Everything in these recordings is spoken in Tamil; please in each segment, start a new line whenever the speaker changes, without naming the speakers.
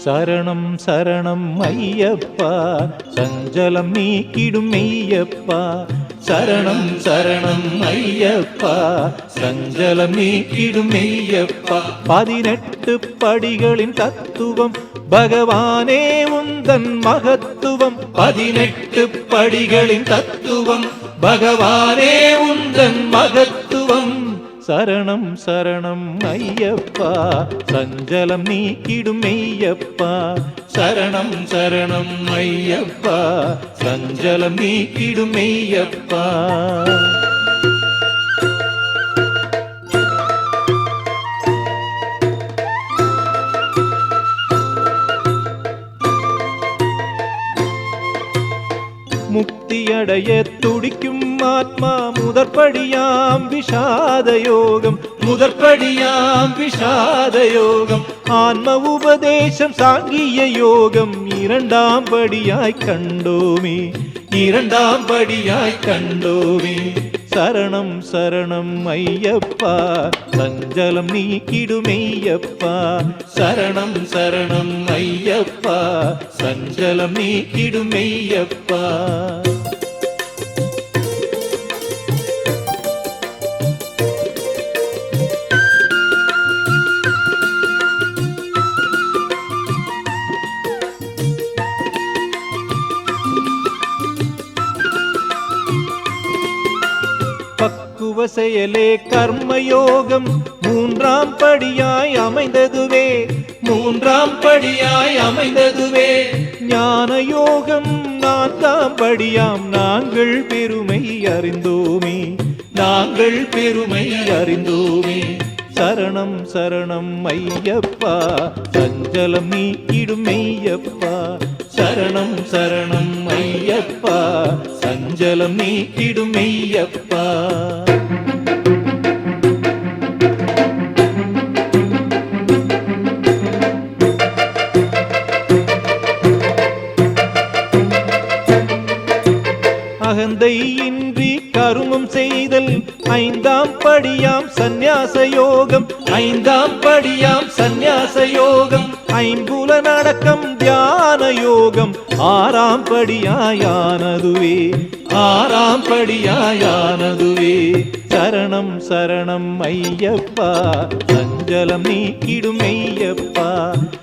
சரணம் சரணம் ஐயப்பா சஞ்சலம் நீக்கிடும் மெய்யப்பா சரணம் சரணம் ஐயப்பா சஞ்சலம் நீக்கிடும் மெய்யப்பா 18 படிகளின் தத்துவம் பகவானே உந்தன் மகத்துவம் 18 படிகளின் தத்துவம் பகவானே உந்தன் மகத்துவம் சரணம் சரணம் ஐயப்பா சஞ்சலம் நீக்கிடும் மெய்யப்பா சரணம் சரணம் ஐயப்பா சஞ்சலம் நீக்கிடும் மெய்யப்பா முக்தியடைய துடிக்கும் ஆத்மா முதற்படியாம் விஷாத யோகம் முதற்படியாம் விஷாத யோகம் ஆன்ம உபதேசம் சாங்கிய யோகம் இரண்டாம் படியாய் கண்டோமே இரண்டாம் படியாய் கண்டோமே சரணம் சரணம் ஐயப்பா சஞ்சலம் நீக்கிடும் மெய்யப்பா சரணம் சரணம் ஐயப்பா சஞ்சலம் நீக்கிடும் மெய்யப்பா செயலே கர்மயோகம் மூன்றாம் படியாய் அமைந்ததுவே மூன்றாம் படியாய் அமைந்ததுவே ஞான யோகம் நான்காம் படியாம் நாங்கள் பெருமை அறிந்தோமே நாங்கள் பெருமை அறிந்தோமே சரணம் சரணம் ஐயப்பா சஞ்சலம் நீக்கிடும் மெய்யப்பா சரணம் சரணம் ஐயப்பா சஞ்சலம் நீக்கிடும் மெய்யப்பா அகந்தை இன்றி கருமம் செய்தல் ஐந்தாம் படியாம் சந்நியாச யோகம் ஐந்தாம் படியாம் சந்நியாச யோகம் ஐம்புலனடக்கம் தியான யோகம் ஆறாம் படியாயானதுவே ஆறாம் படியாயானதுவே சரணம் சரணம் ஐயப்பா சஞ்சலம் நீக்கிடும் மெய்யப்பா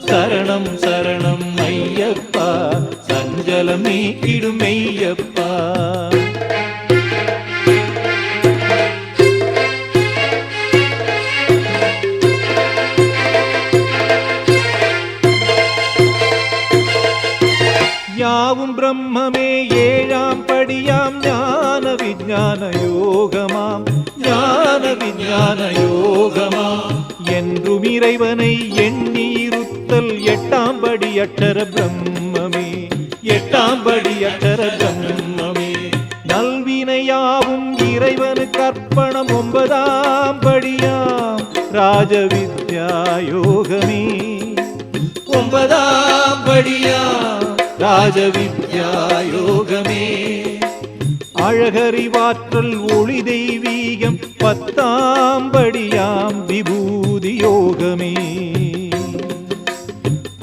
சரணம் சரணம் ஐயப்பா சஞ்சலம் நீக்கிடும் மெய்யப்பா யாவும் பிரம்மமே ஏழாம் படியாம் ஞான விஞ்ஞான யோகமாம் ஞான விஞ்ஞான யோகமாம் என்றும் இறைவனை எண்ணி இருத்தல் எட்டாம் படி அட்டர பிரம்மமே எட்டாம் படி அட்டர பிரம்மமே நல்வினையாவும் இறைவனுக்கு அர்ப்பணம் 9ஆம் படியாம் ராஜவித்யா யோகமே 9ஆம் படியாம் ராஜவித்யா யோகமே அழகறிவாற்றல் ஒளி தெய்வீகம் 10ஆம் படியாம் விபூதி யோகமே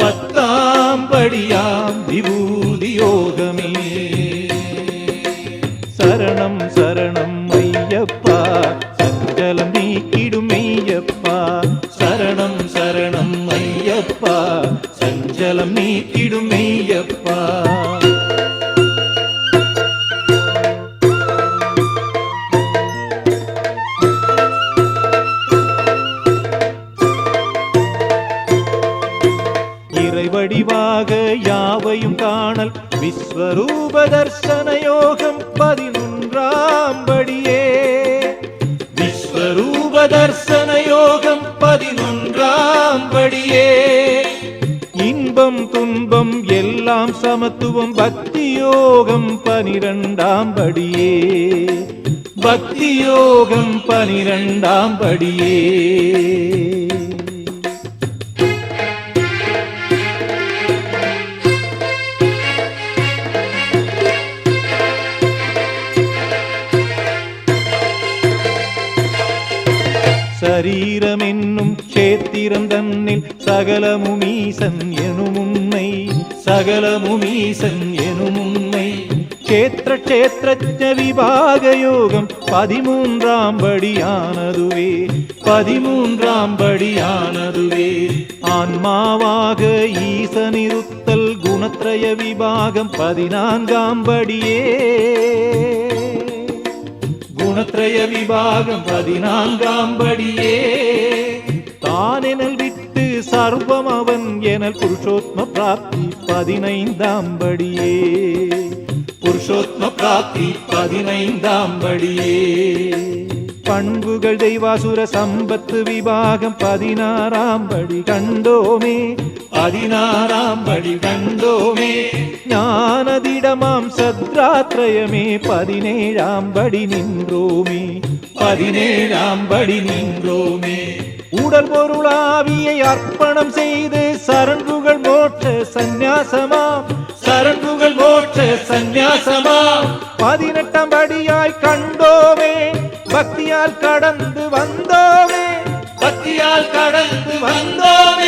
10ஆம் படியாம் விபூதி யோகமே சரணம் சரணம் ஐயப்பா சஞ்சலம் நீக்கிடும் மெய்யப்பா சரணம் சரணம் ஐயப்பா சஞ்சலம் நீக்கிடும் மெய்யப்பா இறைவடிவாக யாவையும் காணல் விஸ்வரூப தர்சன யோகம் 11ஆம் படியே விஸ்வரூப தர்சன யோகம் 11ஆம் படியே இன்பம் துன்பம் எல்லாம் சமத்துவம் பக்தி யோகம் 12ஆம் படியே பக்தி யோகம் 12ஆம் படியே சரீரம் என்னும் க்ஷேத்திரம் தன்னில் சகலமும் ஈசன் எனுமும் சகலமும் ஈசன் எனும் உண்மை க்ஷேத்திர விபாக யோகம் 13ஆம் படியானதுவே 13ஆம் படியானதுவே ஆன்மாவாக ஈசனிருத்தல் குணத்ரய விபாகம் 14ஆம் படியே குணத்ரய விபாகம் 14ஆம் படியே தானெனல் விட்டு சர்வம் அவன் எனல் புருஷோத்ம பிராப்தி 15ஆம் படியே புருஷோத்ம பிராப்தி 15ஆம் படியே பண்புகள் தெய்வாசுர சம்பத்து விபாகம் 16ஆம் படி கண்டோமே 16ஆம் படி கண்டோமே ஞானதிடமாம் சத்ராத்ரயமே 17ஆம் படி நின்றோமே 17ஆம் படி நின்றோமே உடல் பொருளாவியை அர்ப்பணம் செய்து சரண்புகள் மோட்ச சந்நியாசமாம் சரண்புகள் மோட்ச சந்நியாசமாம் 18ஆம் படியாய் கண்டோமே பக்தியால் கடந்து வந்தோமே பக்தியால் கடந்து வந்தோமே